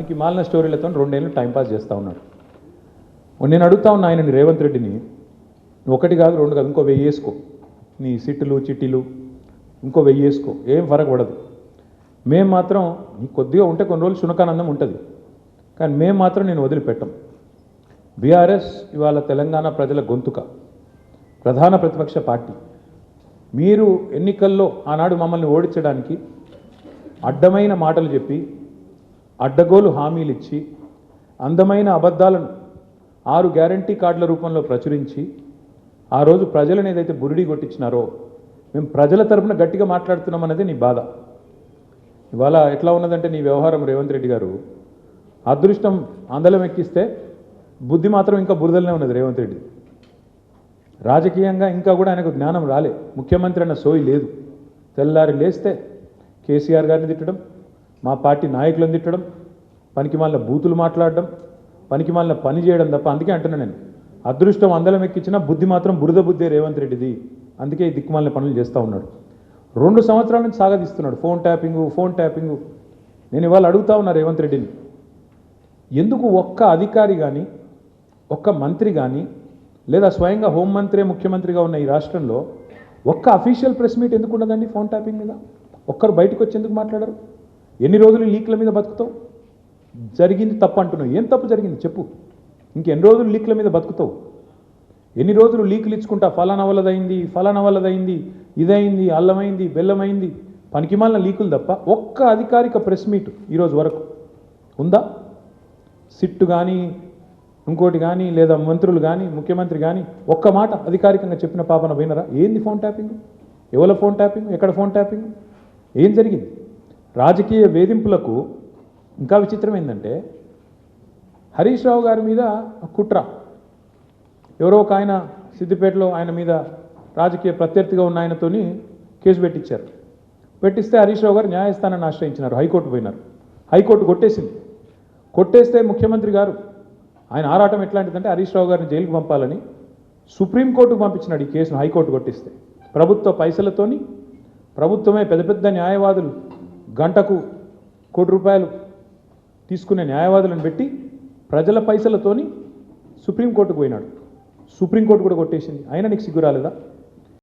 పనికి మాలిన స్టోరీలతో 2 ఏళ్ళు టైంపాస్ చేస్తూ ఉన్నాడు. నేను అడుగుతా ఉన్నా ఆయనని, రేవంత్ రెడ్డిని, ఒకటి కాదు 2 కాదు, ఇంకో 1000 వేసుకో, నీ సిట్టులు చిట్టీలు ఇంకో 1000 వేసుకో, ఏం ఫరక పడదు. మేము మాత్రం నీకు కొద్దిగా ఉంటే కొన్ని రోజులు శునకానందం ఉంటుంది, కానీ మేము మాత్రం నేను వదిలిపెట్టాం. బీఆర్ఎస్ ఇవాళ తెలంగాణ ప్రజల గొంతుక, ప్రధాన ప్రతిపక్ష పార్టీ. మీరు ఎన్నికల్లో ఆనాడు మమ్మల్ని ఓడించడానికి అడ్డమైన మాటలు చెప్పి, అడ్డగోలు హామీలు ఇచ్చి, అందమైన అబద్ధాలను 6 గ్యారంటీ కార్డుల రూపంలో ప్రచురించి ఆ రోజు ప్రజలను ఏదైతే బురిడి కొట్టించినారో, మేము ప్రజల తరపున గట్టిగా మాట్లాడుతున్నాం అన్నది నీ బాధ. ఇవాళ ఎట్లా ఉన్నదంటే నీ వ్యవహారం రేవంత్ రెడ్డి గారు, అదృష్టం అందలం ఎక్కిస్తే బుద్ధి మాత్రం ఇంకా బురదలనే ఉన్నది రేవంత్ రెడ్డి. రాజకీయంగా ఇంకా కూడా ఆయనకు జ్ఞానం రాలే, ముఖ్యమంత్రి అన్న సోయి లేదు. తెల్లారి లేస్తే కేసీఆర్ గారిని తిట్టడం, మా పార్టీ నాయకులను తిట్టడం, పనికిమాలిన బూతులు మాట్లాడడం, పనికిమాలిన పని చేయడం తప్ప. అందుకే అంటున్నా నేను, అదృష్టం అందలం ఎక్కించినా బుద్ధి మాత్రం బురద బుద్ధే రేవంత్ రెడ్డిది. అందుకే ఈ దిక్కుమాలిన పనులు చేస్తూ ఉన్నాడు. 2 సంవత్సరాల నుంచి సాగదీస్తున్నాడు ఫోన్ ట్యాపింగు. నేను ఇవాళ అడుగుతా ఉన్నా రేవంత్ రెడ్డిని, ఎందుకు ఒక్క అధికారి కానీ, ఒక్క మంత్రి కానీ, లేదా స్వయంగా హోంమంత్రి ముఖ్యమంత్రిగా ఉన్న ఈ రాష్ట్రంలో ఒక్క అఫీషియల్ ప్రెస్ మీట్ ఎందుకు ఉండదండి ఫోన్ ట్యాపింగ్ మీద? ఒక్కరు బయటకు వచ్చి ఎందుకు మాట్లాడరు? ఎన్ని రోజులు లీక్ల మీద బతుకుతావు? జరిగింది తప్పు అంటున్నావు, ఏం తప్పు జరిగింది చెప్పు. ఇంకెన్ని రోజులు లీక్ల మీద బతుకుతావు? ఎన్ని రోజులు లీకులు ఇచ్చుకుంటా, ఫలానా వల్లదైంది, ఇదైంది, అల్లమైంది, బెల్లమైంది, పనికిమాలిన లీకులు తప్ప ఒక్క అధికారిక ప్రెస్ మీట్ ఈరోజు వరకు ఉందా? సిట్టు కానీ, ఇంకోటి కానీ, లేదా మంత్రులు కానీ, ముఖ్యమంత్రి కానీ ఒక్క మాట అధికారికంగా చెప్పిన పాపన పోయినరా? ఏంది ఫోన్ ట్యాపింగ్? ఎవరి ఫోన్ ట్యాపింగ్? ఎక్కడ ఫోన్ ట్యాపింగ్? ఏం జరిగింది? రాజకీయ వేధింపులకు ఇంకా విచిత్రం ఏంటంటే, హరీష్ రావు గారి మీద కుట్ర, ఎవరో ఒక ఆయన సిద్దిపేటలో ఆయన మీద రాజకీయ ప్రత్యర్థిగా ఉన్న ఆయనతోని కేసు పెట్టించారు. పెట్టిస్తే హరీష్ రావు గారు న్యాయస్థానాన్ని ఆశ్రయించినారు, హైకోర్టు పోయినారు. హైకోర్టు కొట్టేసింది. కొట్టేస్తే ముఖ్యమంత్రి గారు ఆయన ఆరాటం ఎట్లాంటిదంటే హరీష్ రావు గారిని జైలుకు పంపాలని సుప్రీంకోర్టుకు పంపించినాడు ఈ కేసును. హైకోర్టు కొట్టిస్తే ప్రభుత్వ పైసలతోని, ప్రభుత్వమే పెద్ద పెద్ద న్యాయవాదులు, గంటకు ₹1 కోటి తీసుకునే న్యాయవాదులను పెట్టి ప్రజల పైసలతోని సుప్రీంకోర్టుకు పోయినాడు. సుప్రీంకోర్టు కూడా కొట్టేసింది. అయినా నీకు సిగ్గు రాలేదా?